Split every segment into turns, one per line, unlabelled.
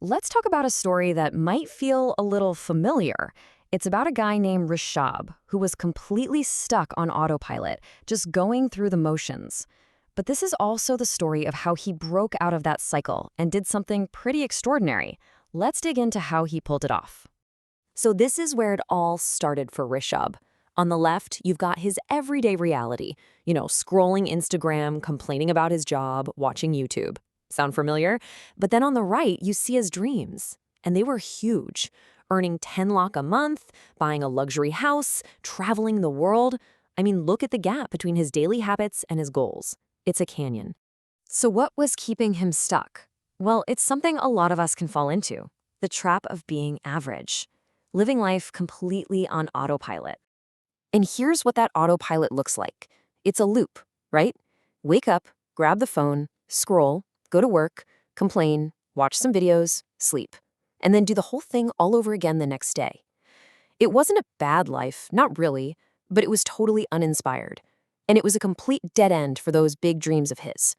Let's talk about a story that might feel a little familiar. It's about a guy named Rishab who was completely stuck on autopilot, just going through the motions. But this is also the story of how he broke out of that cycle and did something pretty extraordinary. Let's dig into how he pulled it off.
So this is where it all started for Rishab. On the left, you've got his everyday reality, scrolling Instagram, complaining about his job, watching YouTube. Sound familiar? But then on the right, you see his dreams. And they were huge. Earning 10 lakh a month, buying a luxury house, traveling the world. I mean, look at the gap between his daily habits and his goals. It's a canyon.
So what was keeping him stuck? Well, it's something a lot of us can fall into. The trap of being average. Living life completely on autopilot. And here's what that autopilot looks like. It's a loop, right? Wake up, grab the phone, scroll, go to work, complain, watch some videos, sleep, and then do the whole thing all over again the next day. It wasn't a bad life, not really, but it was totally uninspired. And it was a complete dead end for those big dreams of his.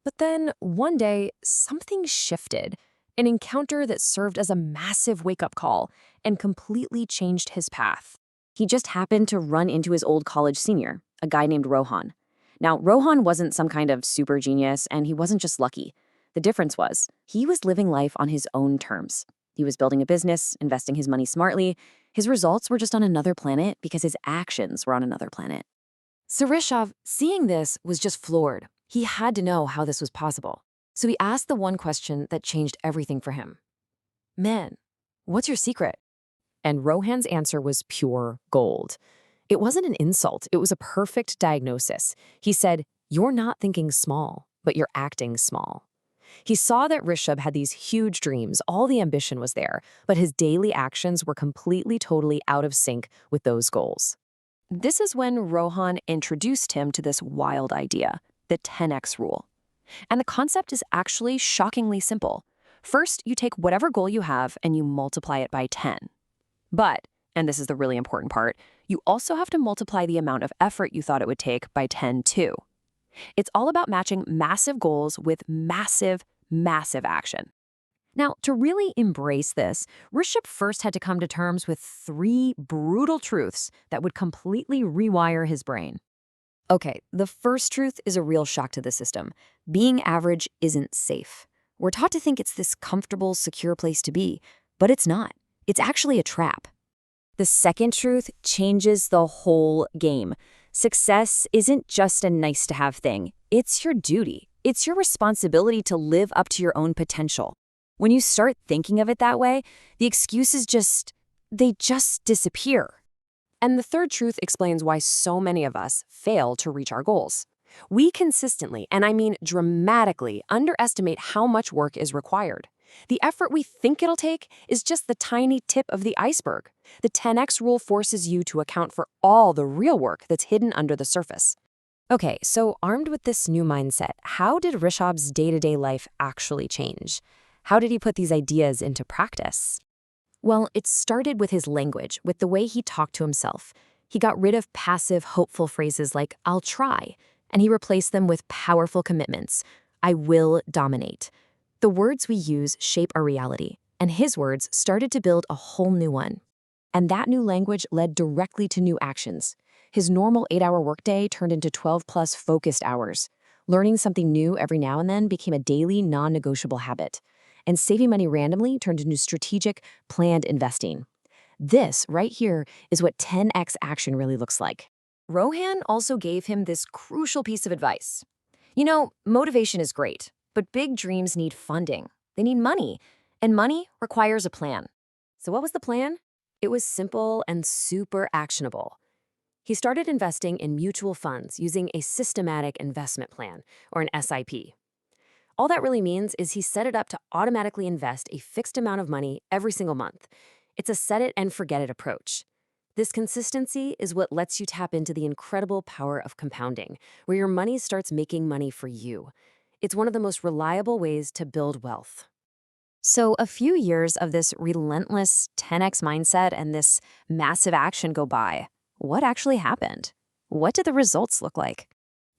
But then, one day, something shifted. An encounter that served as a massive wake-up call and completely changed his path. He just happened to run into his old college senior, a guy named Rohan. Now, Rohan wasn't some kind of super genius, and he wasn't just lucky. The difference was, he was living life on his own terms. He was building a business, investing his money smartly. His results were just on another planet because his actions were on another planet. So Rishabh, seeing this, was just floored. He had to know how this was possible. So he asked the one question that changed everything for him. Man, what's your secret? And Rohan's answer was pure gold. It wasn't an insult, it was a perfect diagnosis. He said, "You're not thinking small, but you're acting small." He saw that Rishabh had these huge dreams, all the ambition was there, but his daily actions were completely, totally out of sync with those goals. This is when Rohan introduced him to this wild idea, the 10x rule. And the concept is actually shockingly simple. First, you take whatever goal you have and you multiply it by 10. But, and this is the really important part, you also have to multiply the amount of effort you thought it would take by 10 too. It's all about matching massive goals with massive, massive action. Now, to really embrace this, Rishabh first had to come to terms with 3 brutal truths that would completely rewire his brain. Okay, the first truth is a real shock to the system. Being average isn't safe. We're taught to think it's this comfortable, secure place to be, but it's not. It's actually a trap. The second truth changes the whole game. Success isn't just a nice-to-have thing. It's your duty. It's your responsibility to live up to your own potential. When you start thinking of it that way, the excuses they just disappear. And the third truth explains why so many of us fail to reach our goals. We consistently, and I mean dramatically, underestimate how much work is required. The effort we think it'll take is just the tiny tip of the iceberg. The 10x rule forces you to account for all the real work that's hidden under the surface. Okay, so armed with this new mindset, how did Rishabh's day-to-day life actually change? How did he put these ideas into practice? Well, it started with his language, with the way he talked to himself. He got rid of passive, hopeful phrases like, "I'll try," and he replaced them with powerful commitments. "I will dominate." The words we use shape our reality, and his words started to build a whole new one. And that new language led directly to new actions. His normal 8-hour workday turned into 12-plus focused hours. Learning something new every now and then became a daily, non-negotiable habit. And saving money randomly turned into strategic, planned investing. This, right here, is what 10x action really looks like. Rohan also gave him this crucial piece of advice. Motivation is great, but big dreams need funding. They need money, and money requires a plan. So what was the plan? It was simple and super actionable. He started investing in mutual funds using a systematic investment plan, or an SIP. All that really means is he set it up to automatically invest a fixed amount of money every single month. It's a set-it-and-forget-it approach. This consistency is what lets you tap into the incredible power of compounding, where your money starts making money for you. It's one of the most reliable ways to build wealth. So a few years of this relentless 10x mindset and this massive action go by. What actually happened? What did the results look like?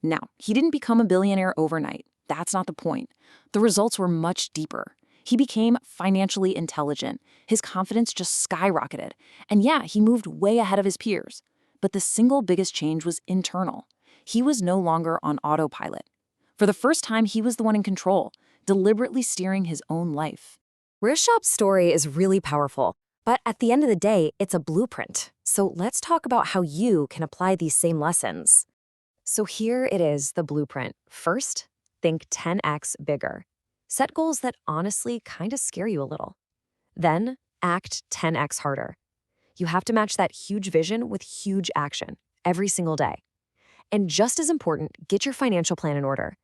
Now, he didn't become a billionaire overnight. That's not the point. The results were much deeper. He became financially intelligent. His confidence just skyrocketed. And yeah, he moved way ahead of his peers. But the single biggest change was internal. He was no longer on autopilot. For the first time, he was the one in control, deliberately steering his own life.
Rishabh's story is really powerful, but at the end of the day, it's a blueprint. So let's talk about how you can apply these same lessons. So here it is, the blueprint. First, think 10x bigger. Set goals that honestly kind of scare you a little. Then, act 10x harder. You have to match that huge vision with huge action every single day. And just as important, get your financial plan in order.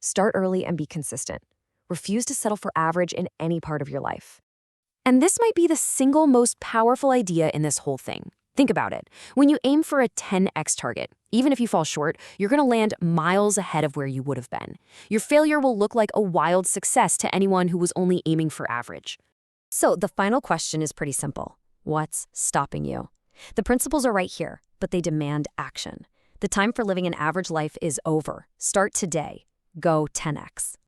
Start early and be consistent. Refuse to settle for average in any part of your life. And this might be the single most powerful idea in this whole thing. Think about it. When you aim for a 10x target, even if you fall short, you're going to land miles ahead of where you would have been. Your failure will look like a wild success to anyone who was only aiming for average. So the final question is pretty simple. What's stopping you? The principles are right here, but they demand action. The time for living an average life is over. Start today. Go 10x.